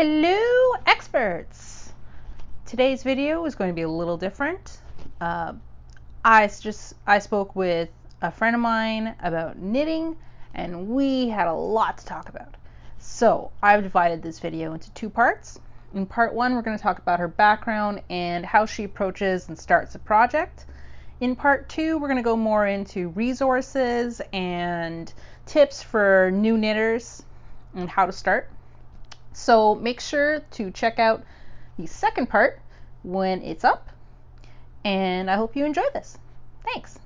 Hello experts! Today's video is going to be a little different. I spoke with a friend of mine about knitting and we had a lot to talk about. So I've divided this video into two parts. In part one, we're going to talk about her background and how she approaches and starts a project. In part two, we're going to go more into resources and tips for new knitters and how to start. So make sure to check out the second part when it's up, and I hope you enjoy this. Thanks.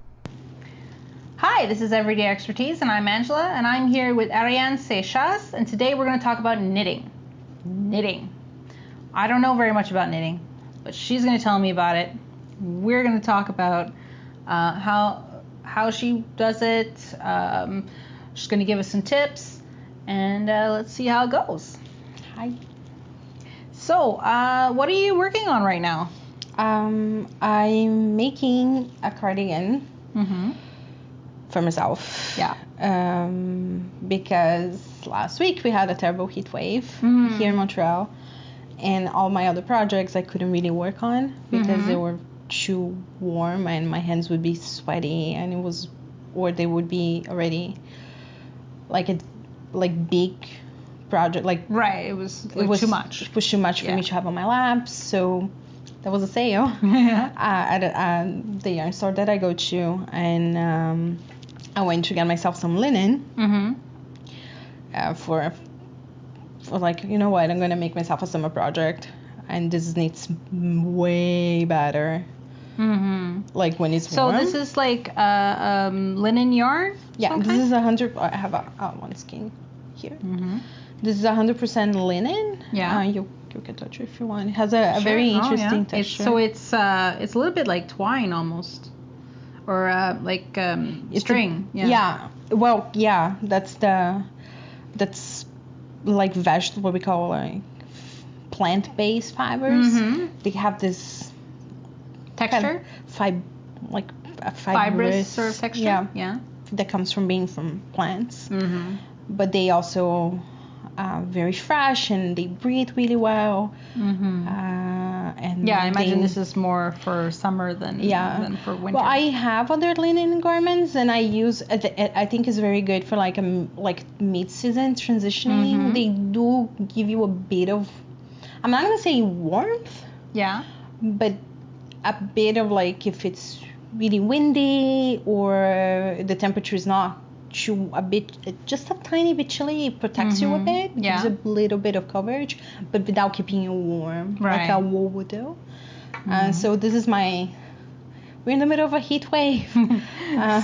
Hi, this is Everyday Expertise, and I'm Angela, and I'm here with Ariane Seixas, and today we're going to talk about knitting. Knitting. I don't know very much about knitting, but she's going to tell me about it. We're going to talk about how she does it. She's going to give us some tips, and let's see how it goes. Hi. So, what are you working on right now? I'm making a cardigan for myself. Yeah. Because last week we had a terrible heat wave here in Montreal, and all my other projects I couldn't really work on because they were too warm and my hands would be sweaty, and they would be already like big project, like right, it was too much. It was too much for me to have on my lap. So there was a sale at the yarn store that I go to, and I went to get myself some linen for like, you know what, I'm gonna make myself a summer project, and this needs way better. Like when it's warm. So this is like linen yarn? Yeah, this is 100. I have one skein here. This is 100% linen. Yeah. You can touch it if you want. It has a very interesting texture. It's a little bit like twine almost, or like string. Yeah. Well, yeah. That's like vegetable, what we call like plant-based fibers. They have this texture. Like a fibrous sort of texture. Yeah. That comes from being from plants. But they also very fresh, and they breathe really well. And I imagine this is more for summer than for winter. Well, I have other linen garments, and I use. I think it's very good for like mid-season transitioning. They do give you a bit of, I'm not gonna say warmth. Yeah. But a bit of, like, if it's really windy or the temperature is not just a tiny bit chilly, it protects you a bit, gives a little bit of coverage, but without keeping you warm, like a wool would do. So this is we're in the middle of a heat wave.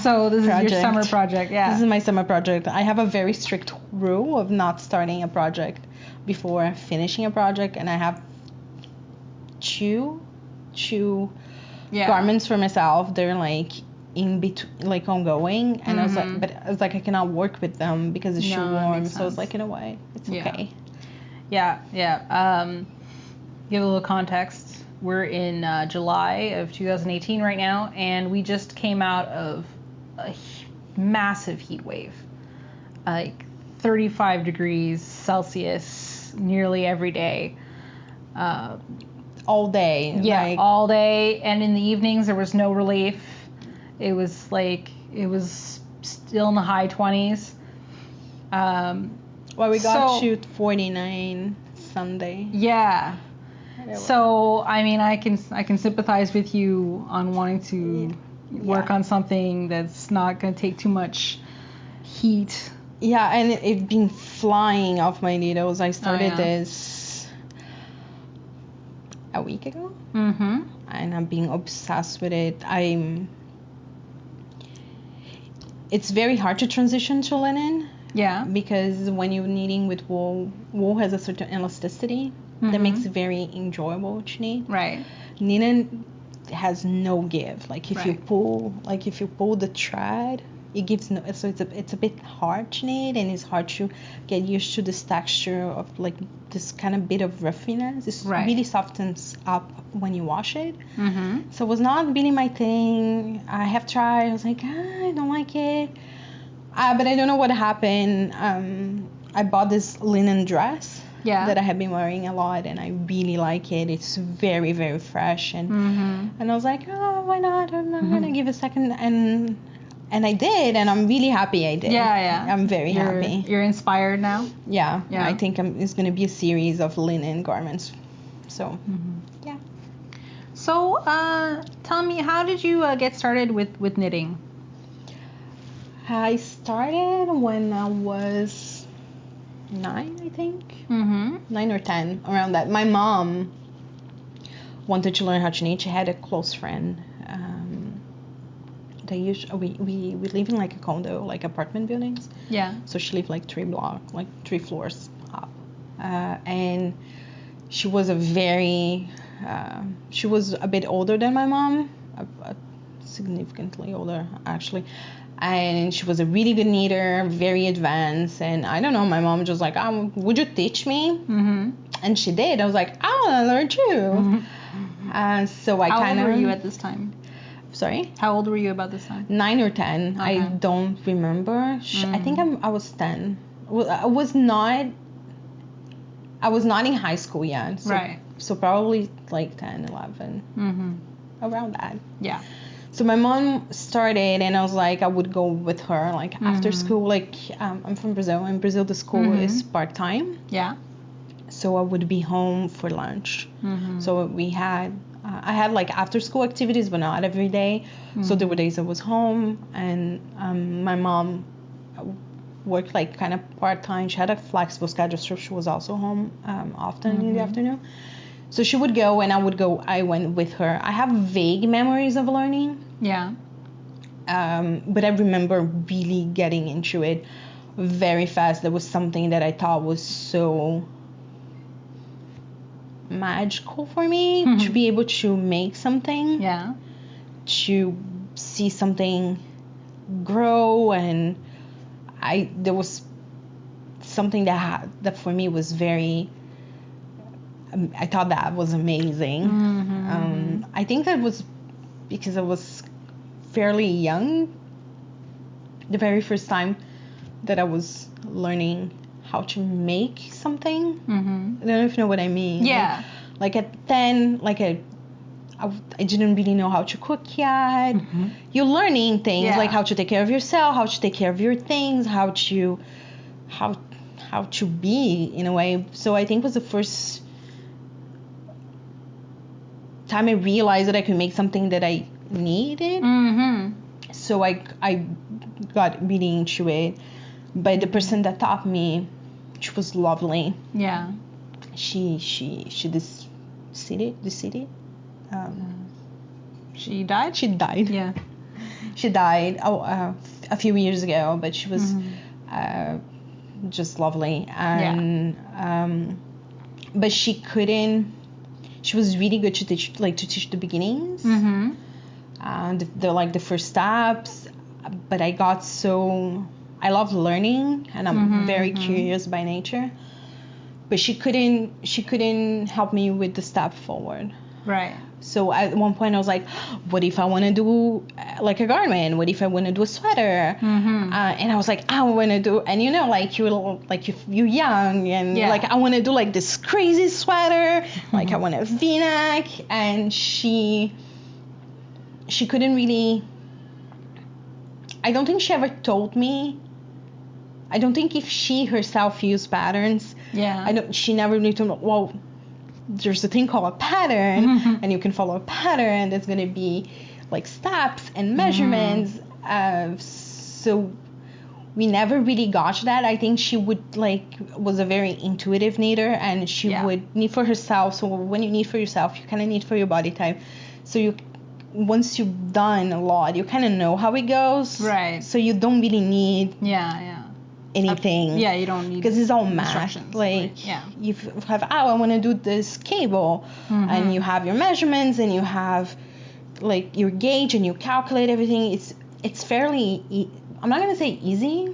So this is your summer project. Yeah. This is my summer project. I have a very strict rule of not starting a project before finishing a project, and I have two garments for myself. They're like in between, like ongoing, and I was like I cannot work with them because it's too warm. So it's like, in a way, it's okay. Yeah. Give a little context. We're in July of 2018 right now, and we just came out of a massive heat wave, like 35 degrees Celsius nearly every day. All day. Yeah, all day, and in the evenings there was no relief. It was still in the high 20s. Well, we got to 49 Sunday. Yeah. So I mean, I can sympathize with you on wanting to work on something that's not going to take too much heat. Yeah, and it's been flying off my needles. I started this a week ago, and I'm being obsessed with it. It's very hard to transition to linen. Yeah. Because when you're knitting with wool has a certain elasticity that makes it very enjoyable to knit. Right. Linen has no give. Like if you pull the thread, it gives no. So it's a bit hard to knit, and it's hard to get used to this texture of like this kind of bit of ruffiness. It really softens up when you wash it. So it was not really my thing. I have tried. I was like, I don't like it. But I don't know what happened. I bought this linen dress that I have been wearing a lot, and I really like it. It's very, very fresh, and I was like, oh, why not? I'm gonna give it a second, and I did, and I'm really happy I did. I'm very happy. You're inspired now? Yeah. I think it's gonna be a series of linen garments. So yeah. So tell me, how did you get started with knitting? I started when I was 9, I think. 9 or 10, around that. My mom wanted to learn how to knit. She had a close friend. We live in like a condo, like apartment buildings. Yeah. So she lived like 3 floors up. And she was she was a bit older than my mom, significantly older actually. And she was a really good knitter, very advanced. And I don't know, my mom was just like, would you teach me? And she did. I was like, I want to learn too. So I kind of... How old were you at this time? Sorry? How old were you about this time? 9 or 10. Okay. I don't remember. I think I was 10. I was not in high school yet. So, right. So probably like 10, 11. Around that. Yeah. So my mom started, and I was like, I would go with her, like after school. Like I'm from Brazil. In Brazil, the school is part-time. Yeah. So I would be home for lunch. So we had, I had like after school activities, but not every day. So there were days I was home, and my mom worked like kind of part-time. She had a flexible schedule, so she was also home often in the afternoon. So she would go, and I would go. I went with her. I have vague memories of learning. Yeah. But I remember really getting into it very fast. There was something that I thought was so magical for me to be able to make something. Yeah. To see something grow, and there was something that for me was very... I thought that was amazing. I think that was because I was fairly young. The very first time that I was learning how to make something. I don't know if you know what I mean. Yeah. Like at 10, I didn't really know how to cook yet. You're learning things like how to take care of yourself, how to take care of your things, how to be in a way. So I think it was the first time I realized that I could make something that I needed. So I got really into it. But the person that taught me, she was lovely. Yeah. She this city. She died? She died. Yeah. She died a few years ago, but she was just lovely. And but she was really good to teach the beginnings. The first steps. But I love learning, and I'm very curious by nature. But she couldn't help me with the step forward. Right. So at one point I was like, what if I want to do like a garment? What if I want to do a sweater? And I was like, I want to do, and you're young, and like I want to do like this crazy sweater, like I want a V-neck. And she couldn't really, I don't think she ever told me. I don't think if she herself used patterns. Yeah. She never really told me, well, there's a thing called a pattern, and you can follow a pattern. There's going to be like steps and measurements. So we never really got that. I think she was a very intuitive knitter, and she would knit for herself. So when you knit for yourself, you kind of knit for your body type. So once you've done a lot, you kind of know how it goes. Right. So you don't really need anything. You don't need, because it's all math. You have, I want to do this cable, and you have your measurements, and you have like your gauge, and you calculate everything. It's fairly I'm not gonna say easy.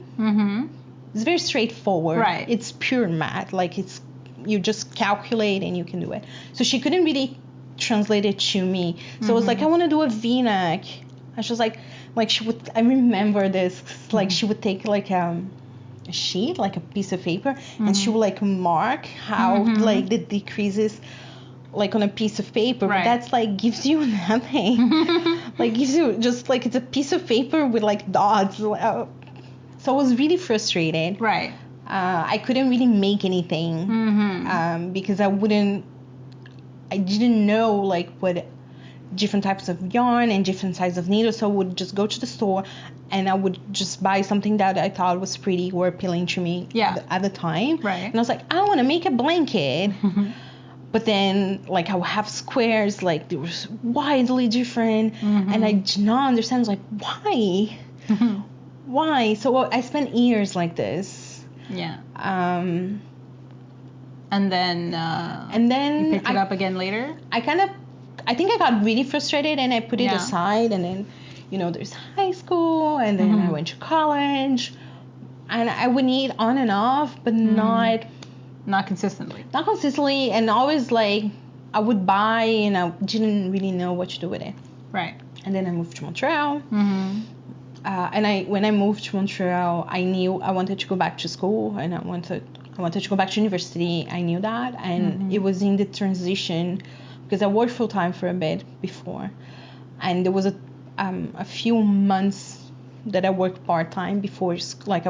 It's very straightforward. Right. It's pure math. You just calculate and you can do it. So she couldn't really translate it to me. So it was like, I want to do a V-neck. And she was like she would, I remember this, she would take sheet, like a piece of paper, and she would like mark how like the decreases like on a piece of paper, but that's like gives you nothing. Like gives you just like it's a piece of paper with like dots. So I was really frustrated. Right. I couldn't really make anything because I didn't know like what different types of yarn and different sizes of needles. So I would just go to the store and I would just buy something that I thought was pretty or appealing to me at the time. Right. And I was like, I want to make a blanket. But then, like, I would have squares, like, they were widely different, and I did not understand, like, why? Why? So I spent years like this. Yeah. And then you picked it up again later? I think I got really frustrated, and I put it aside, and then, you know, there's high school, and then I went to college, and I would knit on and off, but not consistently. Not consistently, and always like I would buy and I didn't really know what to do with it. Right. And then I moved to Montreal. And when I moved to Montreal, I knew I wanted to go back to school and I wanted to go back to university. I knew that, and it was in the transition because I worked full time for a bit before, and there was a few months that I worked part time before, like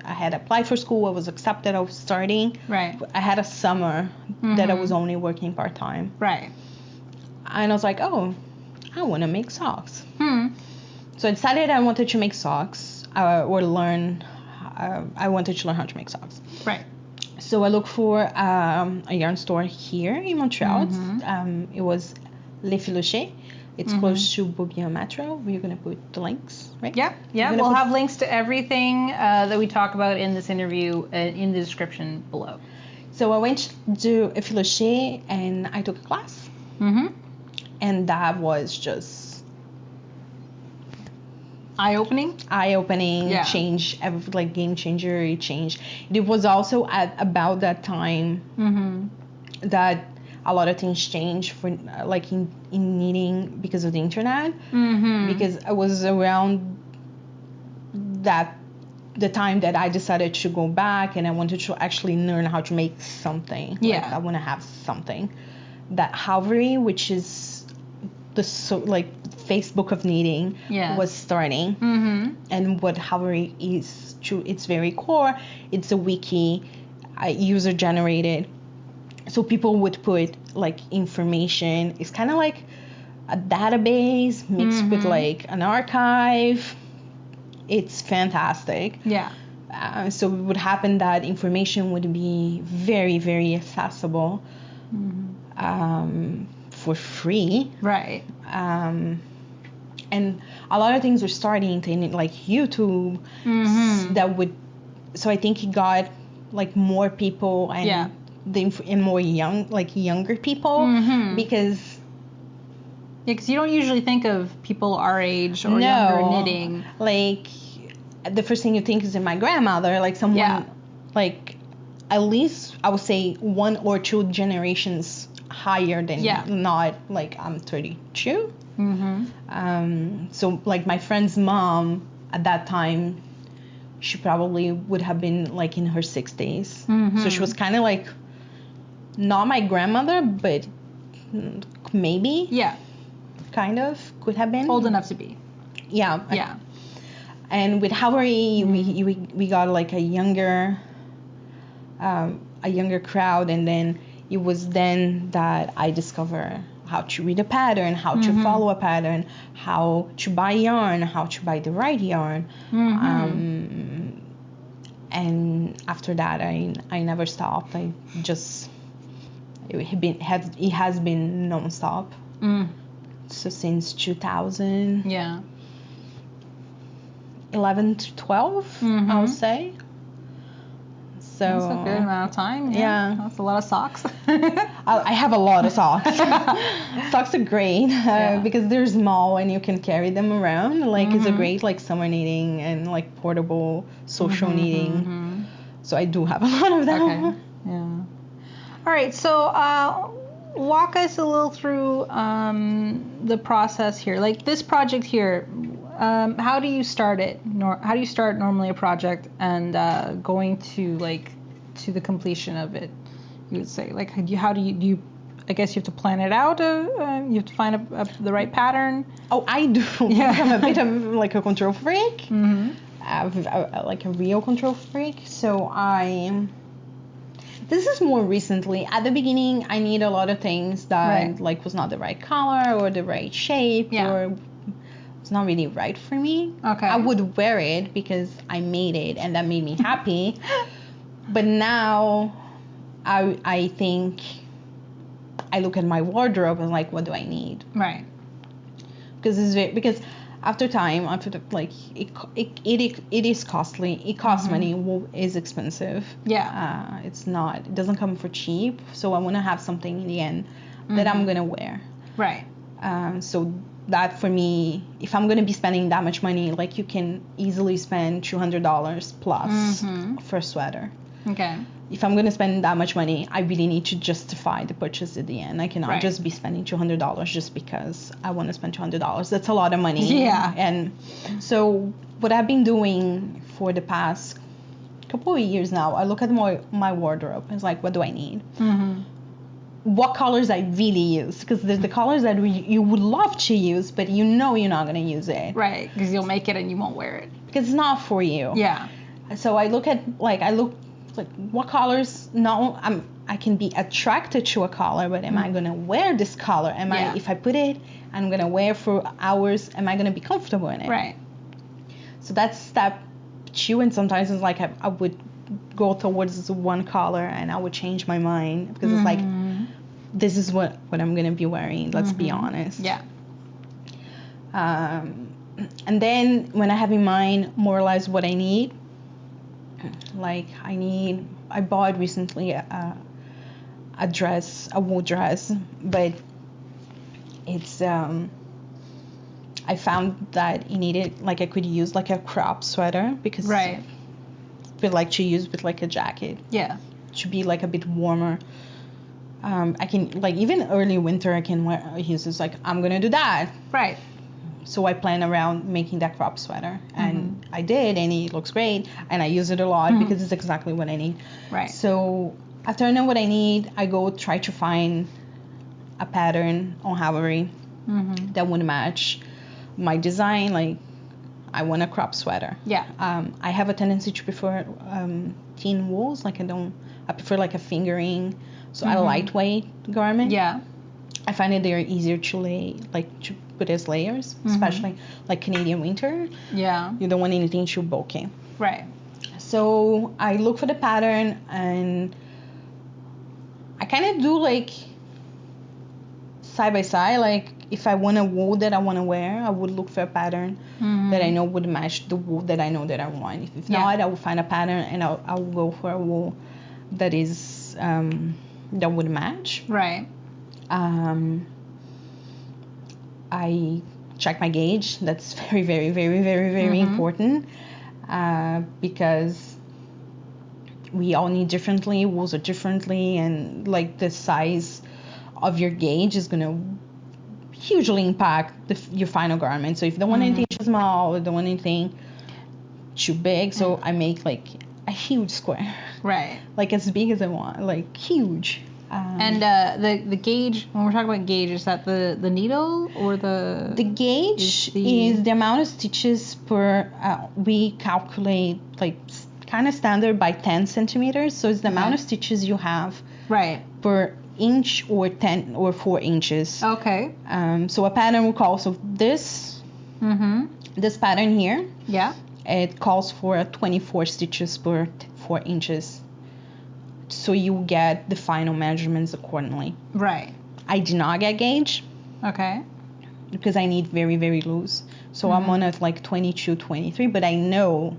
I had applied for school, I was accepted, I was starting. Right. I had a summer that I was only working part-time. Right. And I was like, oh, I want to make socks. So I decided I wanted to make socks or learn, I wanted to learn how to make socks. Right. So I looked for a yarn store here in Montreal. It was Le Filoché. It's close to Beaubien Metro. We're going to put the links, right? Yeah. We'll have links to everything that we talk about in this interview in the description below. So I went to a Filoché and I took a class. And that was just eye-opening. Yeah. Change, like game changer. It changed. It was also at about that time that a lot of things changed for like in knitting because of the internet. Because I was around the time that I decided to go back and I wanted to actually learn how to make something. Like, I want to have something. That Havery, which is the Facebook of knitting, was starting. And what Havery is to its very core, it's a wiki, user generated. So people would put like information. It's kind of like a database mixed with like an archive. It's fantastic. Yeah. So it would happen that information would be very, very accessible for free. Right. And a lot of things were starting to like YouTube that would. So I think it got like more people and and more younger people because you don't usually think of people our age or younger knitting. Like the first thing you think is in my grandmother, like someone like at least I would say 1 or 2 generations higher than not like I'm 32. So like my friend's mom at that time, she probably would have been like in her 60s. So she was kind of like not my grandmother, but maybe. Yeah. Kind of could have been. Old enough to be. Yeah. Yeah. And with Havery, we got like a younger crowd, and then it was then that I discovered how to read a pattern, how to follow a pattern, how to buy yarn, how to buy the right yarn. And after that, I never stopped. I just it has been nonstop. So since 2000. Yeah. 11 to 12, I would say. So that's a good amount of time. Yeah. That's a lot of socks. I have a lot of socks. Socks are great because they're small and you can carry them around. Like it's a great like summer knitting and like portable social knitting. So I do have a lot of them. Okay. Yeah. All right. So walk us a little through the process here. Like this project here, How do you start it? How do you start normally a project and going to to the completion of it? You would say how do you I guess you have to plan it out. You have to find the right pattern. Oh, I do. Yeah. I'm a bit of like a control freak. Mm-hmm. Like a real control freak. So this is more recently. At the beginning, I need a lot of things that like was not the right color or the right shape or it's not really right for me. Okay. I would wear it because I made it and that made me happy. But now I think I look at my wardrobe and like, what do I need? Right. Because after time, it is costly. It costs money. Wool is expensive. Yeah. It doesn't come for cheap. So I want to have something in the end that I'm gonna wear. Right. So that for me, if I'm gonna be spending that much money, like you can easily spend $200 plus for a sweater. Okay. If I'm gonna spend that much money, I really need to justify the purchase at the end. I cannot just be spending $200 just because I want to spend $200. That's a lot of money. Yeah. And so what I've been doing for the past couple of years now, I look at my wardrobe. It's like, what do I need? Mm-hmm. What colors I really use? Because there's the colors that you would love to use, but you know you're not gonna use it. Right. Because you'll make it and you won't wear it. Because it's not for you. Yeah. So I look at what colors. No, I can be attracted to a color, but am I gonna wear this color? If I put it, I'm gonna wear for hours. Am I gonna be comfortable in it? Right. So that's step 2, and sometimes it's like I would go towards this one color and I would change my mind because it's like this is what I'm gonna be wearing. Let's be honest. Yeah. And then when I have in mind more or less what I need. Like I bought recently a wool dress, but it's I found that it needed, like I could use like a crop sweater because I feel like to use with like a jacket. Yeah. To be like a bit warmer. I can like even early winter I can use this, like I'm gonna do that. Right. So I plan around making that crop sweater, and I did, and it looks great, and I use it a lot because it's exactly what I need. Right. So after I know what I need, I go try to find a pattern on Ravelry that would match my design. Like I want a crop sweater. Yeah. I have a tendency to prefer thin wools. Like I prefer like a fingering, so a lightweight garment. Yeah. I find that they're easier to lay, like to put as layers, especially like Canadian winter. Yeah. You don't want anything too bulky. Right. So I look for the pattern and I kind of do like side by side. Like if I want a wool that I want to wear, I would look for a pattern that I know would match the wool that I know that I want. If not, I will find a pattern and I'll go for a wool that is that would match. Right. I check my gauge. That's very, very, very, very, very important because we all need differently. Wools are differently, and like the size of your gauge is gonna hugely impact your final garment. So if you don't want anything too small, or don't want anything too big, so I make like a huge square. Right. Like as big as I want, like huge. And the gauge, when we're talking about gauge, is that the needle or the... The gauge is the amount of stitches per, we calculate like kind of standard by 10 centimeters. So it's the amount of stitches you have per inch or 10 or 4 inches. Okay. So a pattern will call, so this pattern here, it calls for 24 stitches per 4 inches. So you get the final measurements accordingly. Right. I did not get gauge. Okay. Because I need very, very loose. So I'm on at like 22, 23, but I know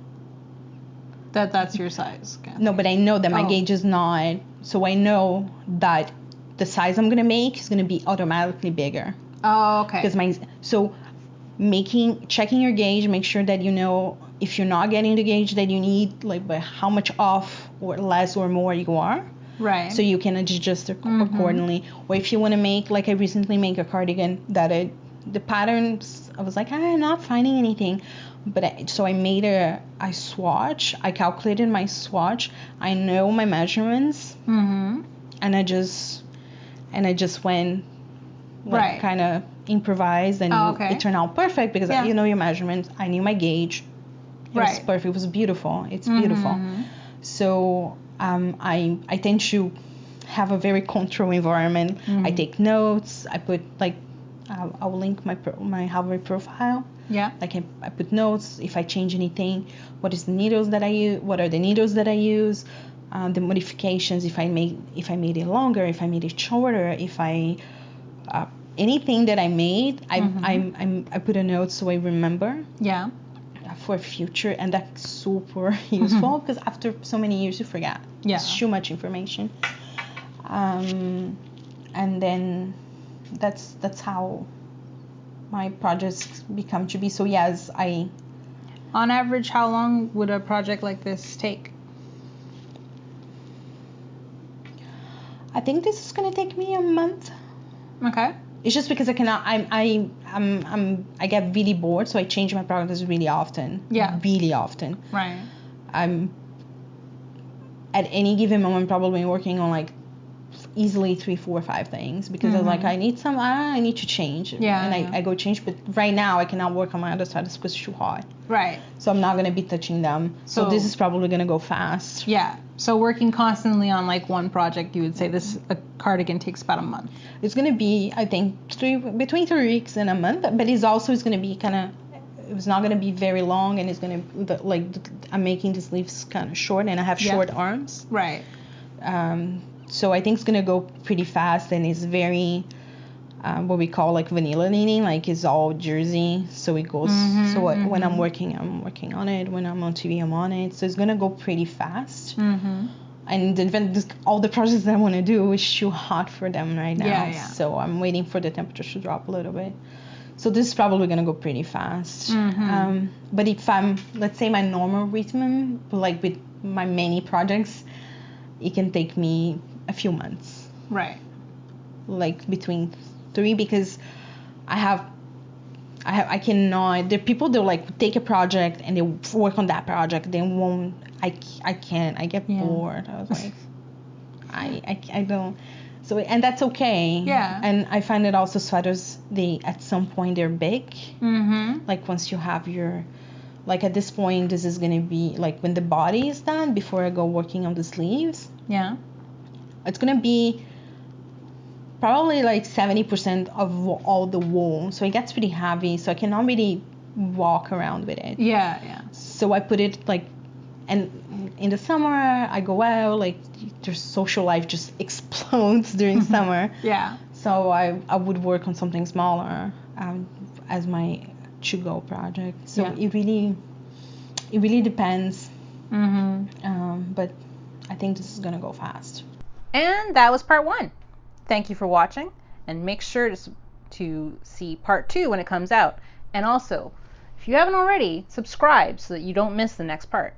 that's your size. Okay. No, but I know that my gauge is not. So I know that the size I'm gonna make is gonna be automatically bigger. Oh, okay. Because checking your gauge, make sure that you know if you're not getting the gauge that you need, like by how much off or less or more you are. Right. So you can adjust accordingly. Or if you want to make, like I recently made a cardigan that the patterns, I was like, I'm not finding anything. But so I made a swatch. I calculated my swatch. I know my measurements. Mm-hmm. And I just went, like, Right. kind of improvised, and it turned out perfect because you know your measurements. I knew my gauge. It was perfect. It was beautiful. It's beautiful. So I tend to have a very controlled environment. I take notes. I put, like, I'll link my Hawaii profile. Yeah. Like I put notes if I change anything. What is the needles that I use? What are the needles that I use? The modifications, if I made it longer, if I made it shorter, if I anything that I made, I put a note so I remember. Yeah. For future, and that's super useful because after so many years you forget. Yeah. It's too much information. And then that's how my projects become to be. So yes, On average, how long would a project like this take? I think this is gonna take me a month. Okay. It's just because I cannot. I get really bored, so I change my projects really often. Yeah. Really often. Right. I'm at any given moment probably working on, like, easily 3, 4, 5 things because I was like, I need to change. Yeah. And I go change, but right now I cannot work on my other side because it's too hot. Right. So I'm not gonna be touching them. So this is probably gonna go fast. Yeah. So working constantly on, like, one project, you would say a cardigan takes about a month. It's gonna be, I think, between 3 weeks and a month, but it's gonna be it's not gonna be very long, and it's gonna, like, I'm making the sleeves kind of short, and I have short arms. Right. So I think it's gonna go pretty fast, and it's very what we call, like, vanilla knitting, like it's all jersey, so it goes. When I'm working on it. When I'm on TV, I'm on it. So it's gonna go pretty fast. And then all the projects that I want to do is too hot for them right now. Yeah. So I'm waiting for the temperature to drop a little bit. So this is probably gonna go pretty fast. But if let's say my normal rhythm, like with my many projects, it can take me a few months. Right. Like between 3, because I cannot. There are people that, like, take a project and they work on that project. They won't. I can't. I get bored. I was like, I don't. So, and that's okay. Yeah. And I find that also sweaters, at some point they're big. Like once you have your, like at this point, this is gonna be like when the body is done before I go working on the sleeves. Yeah. It's gonna be probably like 70% of all the wool, so it gets pretty heavy, so I cannot really walk around with it. Yeah. So I put it, like, and in the summer I go out, like, their social life just explodes during summer. Yeah. So I would work on something smaller as my to-go project. So it really depends. But I think this is gonna go fast. And that was part 1. Thank you for watching, and make sure to see part 2 when it comes out. And also, if you haven't already, subscribe so that you don't miss the next part.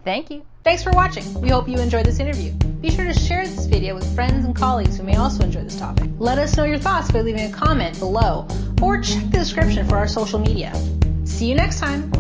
Thank you. Thanks for watching. We hope you enjoyed this interview. Be sure to share this video with friends and colleagues who may also enjoy this topic. Let us know your thoughts by leaving a comment below, or check the description for our social media. See you next time.